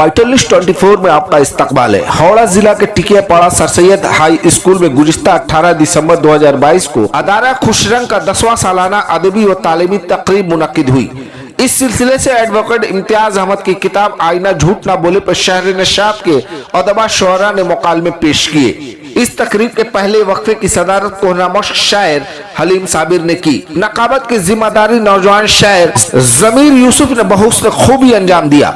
वाइटलिस्ट 24 में आपका इस्तकबाल है। हावड़ा जिला के Tikiapara sir Syed high school में गुज़िश्ता 18 दिसंबर 2022 को अदारा खुशरंग का 10वां सालाना अदबी व तालीमी तकरीब मुनक्किद हुई। इस सिलसिले से एडवोकेट इम्तियाज अहमद की किताब आईना झूठ ना बोले पर शहर नशात के अदबा शोरा ने मुकालमे पेश किए। इस तकरीब के पहले वक्फे की सदारत कोहनामश शायर हलीम साबिर ने की। नकाबत की जिम्मेदारी नौजवान शायर जमीर यूसुफ ने बहुस्न खूबी अंजाम दिया।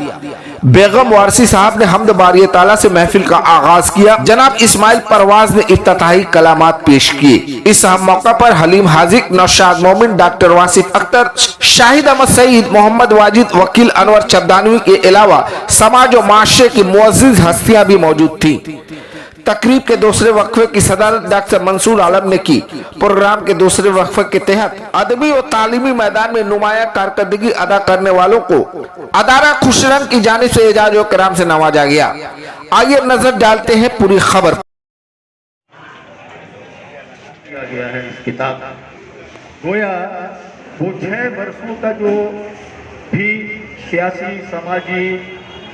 बेगम वारसी साहब ने हम्द बारी ताला से महफिल का आगाज किया। जनाब इस्माइल परवाज ने इफ्तिताही कलामात पेश किए। इस अहम मौका पर हलीम हाजिक, नौशाद मोमिन, डॉक्टर वासिफ अख्तर, शाहिद अहमद सईद, मोहम्मद वाजिद, वकील अनवर चबदानवी के अलावा समाज और माशरे की मुअज़्ज़िज़ हस्तियां भी मौजूद थीं। तकरीब के दूसरे वक्फे की सदारत डॉक्टर मंसूर आलम ने की। प्रोग्राम के दूसरे वक्फे के तहत अदबी और तालीमी मैदान में नुमाया कारकर्दगी अदा करने वालों को अदारा खुशरंग की जानिब से एजाज और कराम से नवाजा गया। आइए नजर डालते हैं पूरी खबर। गया है इस किताब गोया वो 6 वर्षों का जो भी सियासी, समाजी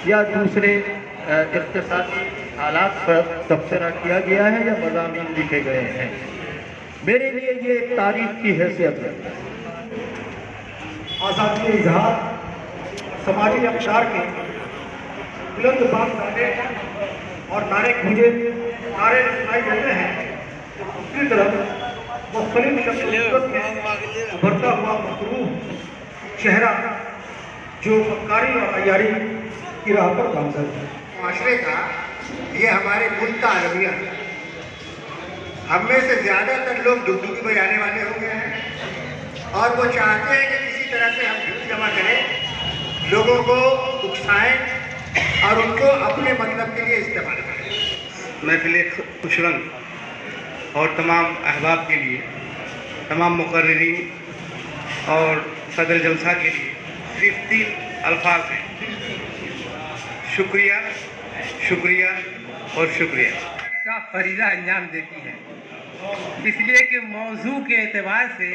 या दूसरे इक़्तिसादी हालात पर तबसरा किया गया है या मज़ामीन लिखे गए हैं, मेरे लिए ये एक तारीफ की हैसियत है। आज़ादी इज़हार, समाजी अफ़कार के बुलंद बात नारे और नारे गूंजे, नारे सुनाई देते हैं। दूसरी तरफ मुख्तलिफ शख्सियत में उभरता हुआ मकरूह चेहरा जो मक्कारी और अय्यारी की राह पर गामज़द है। माशरे का ये हमारे मुल्क का अलमिया है। हम में से ज़्यादातर लोग डुगडुगी बजाने वाले हो गए हैं और वो चाहते हैं कि किसी तरह से हम भीड़ जमा करें, लोगों को उकसाएं और उनको अपने मतलब के लिए इस्तेमाल करें। महफिल खुशरंग और तमाम अहबाब के लिए, तमाम मुकर्रिरीन और सदर जलसा के लिए सिर्फ 3 अल्फाज हैं: शुक्रिया, शुक्रिया और शुक्रिया का फरीज़ा अंजाम देती है। इसलिए कि मौजू के एतबार से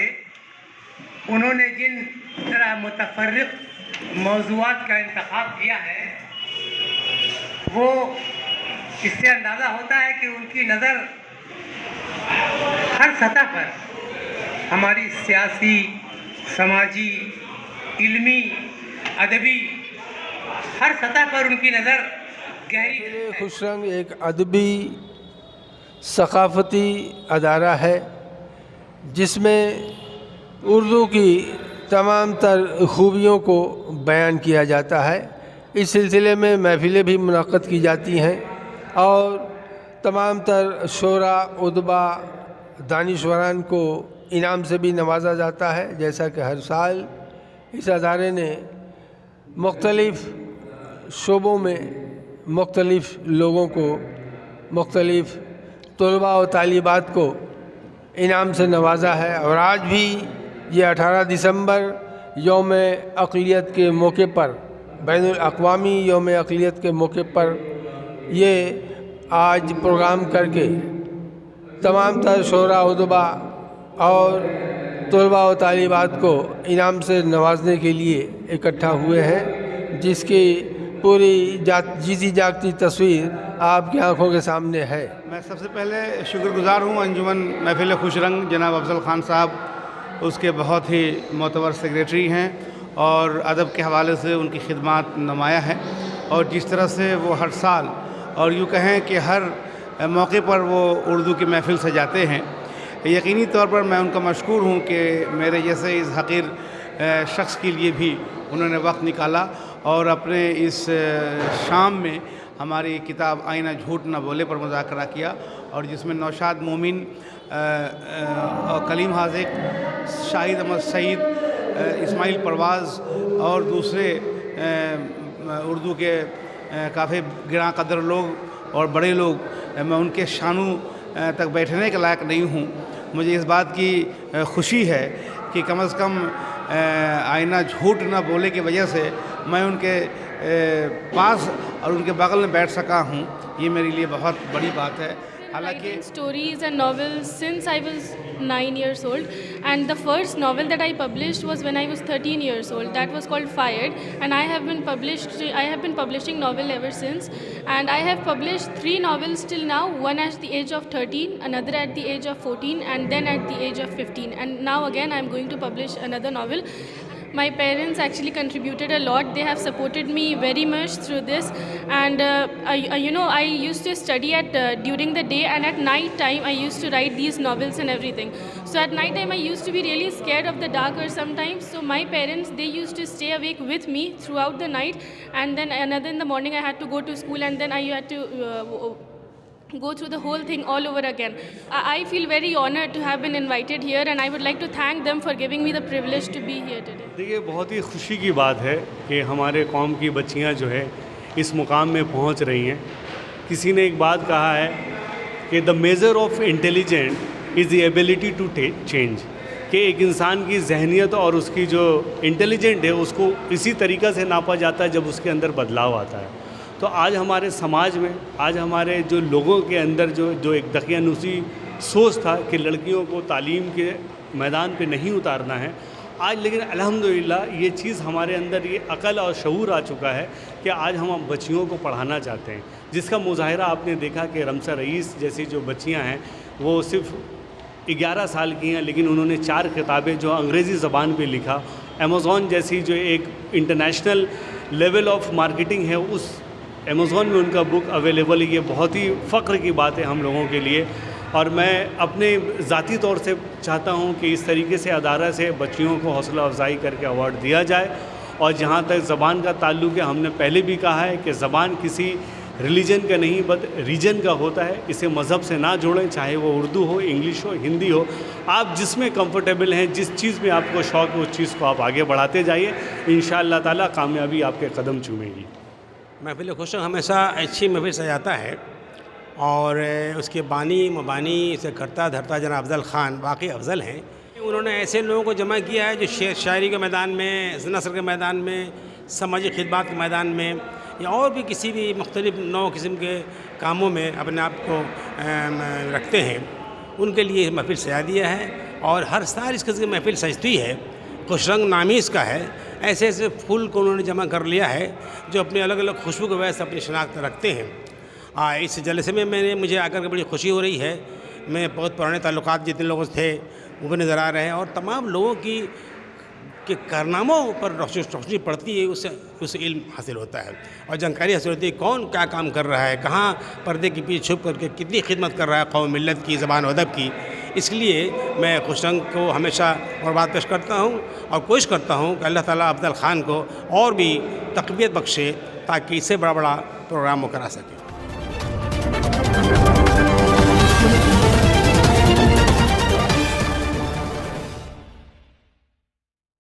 उन्होंने जिन तरह मुतफर्रिक़ मौज़ूआत का इंतख़ाब किया है, वो इससे अंदाज़ा होता है कि उनकी नज़र हर सतह पर हमारी सियासी, समाजी, इल्मी, अदबी हर सतह पर उनकी नज़र गहरी है। खुशरंग एक अदबी सकाफ़ती अदारा है जिसमें उर्दू की तमाम तर खूबियों को बयान किया जाता है। इस सिलसिले में महफिलें भी मुनक़्क़द की जाती हैं और तमाम तर शोरा, उदबा, दानिश्वरान को इनाम से भी नवाजा जाता है। जैसा कि हर साल इस अदारे ने मुख्तलिफ़ शोबों में मुख्तलिफ़ लोगों को, मुख्तलिफ़ तलबा और तालिबात को इनाम से नवाजा है। और आज भी ये 18 दिसंबर यौम अक़लियत के मौके पर, बैनुल अक़वामी यौम अक़लियत के मौके पर ये आज प्रोग्राम करके तमाम तर शोरा, उदबा और तलबा और तालिबात को इनाम से नवाजने के लिए इकट्ठा हुए हैं, जिसकी पूरी जीती जागती तस्वीर आपकी आंखों के सामने है। मैं सबसे पहले शुक्रगुज़ार हूँ अंजुमन महफिल खुशरंग जनाब अफजल ख़ान साहब, उसके बहुत ही मोतबर सेक्रेटरी हैं और अदब के हवाले से उनकी खिदमत नुमाया है। और जिस तरह से वो हर साल और यूँ कहें कि हर मौके पर वो उर्दू की महफिल सजाते हैं, यकीनी तौर पर मैं उनका मशकूर हूँ कि मेरे जैसे इस हक़ीर शख्स के लिए भी उन्होंने वक्त निकाला और अपने इस शाम में हमारी किताब आईना झूठ ना बोले पर मुज़ाकरा किया, और जिसमें नौशाद मोमिन, कलीम हाजिक, शाहिद अहमद सईद, इस्माइल परवाज़ और दूसरे उर्दू के काफ़ी गिरां कदर लोग और बड़े लोग, मैं उनके शानू तक बैठने के लायक नहीं हूँ। मुझे इस बात की खुशी है कि कम अज़ कम आईना झूठ ना बोले की वजह से मैं उनके पास और उनके बगल में बैठ सका हूँ। ये मेरे लिए बहुत बड़ी बात है। हालांकि writing stories and novels since I was 9 years old, and the first novel that I published was when I was 13 years old. That was called Fired, and I have been publishing novel ever since, and I have published 3 novels till now, one at the age of 13, another at the age of 14, and then at the age of 15, and now again I'm going to publish another novel. My parents actually contributed a lot. They have supported me very much through this, and I used to study during the day, and at night time I used to write these novels and everything. So at night time I used to be really scared of the dark or sometimes. So my parents, they used to stay awake with me throughout the night, and then another in the morning I had to go to school, and then I had to go through the whole thing all over again. I feel very honored to have been invited here, and I would like to thank them for giving me the privilege to be here today. دیکھیے بہت ہی خوشی کی بات ہے کہ ہمارے قوم کی بچیاں جو ہے اس مقام میں پہنچ رہی ہیں. کسی نے ایک بات کہا ہے کہ the measure of intelligent is the ability to change, کہ ایک انسان کی ذہنیت اور اس کی جو انٹیلیجنٹ ہے اس کو اسی طریقہ سے ناپا جاتا ہے جب اس کے اندر بدلاؤ آتا ہے. تو آج ہمارے سماج میں، آج ہمارے جو لوگوں کے اندر جو ایک دقیانوسی سوچ تھا کہ لڑکیوں کو تعلیم کے میدان پہ نہیں اتارنا ہے، آج لیکن الحمدللہ یہ چیز ہمارے اندر یہ عقل اور شعور آ چکا ہے کہ آج ہم بچیوں کو پڑھانا چاہتے ہیں، جس کا مظاہرہ آپ نے دیکھا کہ رمسا رئیس جیسی جو بچیاں ہیں وہ صرف 11 سال کی ہیں، لیکن انہوں نے 4 کتابیں جو انگریزی زبان پہ لکھا. امیزون جیسی جو ایک انٹرنیشنل لیول آف مارکیٹنگ ہے، اس امیزون میں ان کا بک اویلیبل ہے. یہ بہت ہی فخر کی بات ہے ہم لوگوں کے لیے، اور میں اپنے ذاتی طور سے چاہتا ہوں کہ اس طریقے سے ادارہ سے بچیوں کو حوصلہ افزائی کر کے ایوارڈ دیا جائے. اور جہاں تک زبان کا تعلق ہے، ہم نے پہلے بھی کہا ہے کہ زبان کسی ریلیجن کا نہیں بٹ ریجن کا ہوتا ہے. اسے مذہب سے نہ جوڑیں، چاہے وہ اردو ہو، انگلش ہو، ہندی ہو. آپ جس میں کمفرٹیبل ہیں، جس چیز میں آپ کو شوق ہے، اس چیز کو آپ آگے بڑھاتے جائیے. انشاءاللہ تعالیٰ کامیابی آپ کے قدم چومے گی. محفل خوشنگ ہمیشہ اچھی محفل سجاتا ہے، اور اس کے بانی مبانی سے کرتا دھرتا جناب افضل خان واقعی افضل ہیں. انہوں نے ایسے لوگوں کو جمع کیا ہے جو شاعری کے میدان میں، نثر کے میدان میں، سماجی خدمات کے میدان میں، یا اور بھی کسی بھی مختلف نو قسم کے کاموں میں اپنے آپ کو رکھتے ہیں. ان کے لیے محفل سجا دیا ہے، اور ہر سال اس قسم کی محفل سجتی ہے. خوش رنگ نامی اس کا ہے. ایسے ایسے پھول کو انہوں نے جمع کر لیا ہے جو اپنے الگ الگ خوشبو کے وجہ سے اپنی شناخت رکھتے ہیں. اس جلسے میں مجھے آ کر کے بڑی خوشی ہو رہی ہے. میں بہت پرانے تعلقات جتنے لوگوں سے تھے وہ بھی نظر آ رہے ہیں، اور تمام لوگوں کی کہ کارناموں پر روشنی پڑتی ہے، اس سے علم حاصل ہوتا ہے اور جانکاری حاصل ہوتی ہے کون کیا کام کر رہا ہے، کہاں پردے کے پیچھے چھپ کر کے کتنی خدمت کر رہا ہے قوم ملت کی، زبان و ادب کی. اس لیے میں خوش رنگ کو ہمیشہ مبارکباد پیش کرتا ہوں، اور کوشش کرتا ہوں کہ اللہ تعالیٰ افضل خان کو اور بھی تقویت بخشے تاکہ اس سے بڑا پروگرام وہ کرا سکے.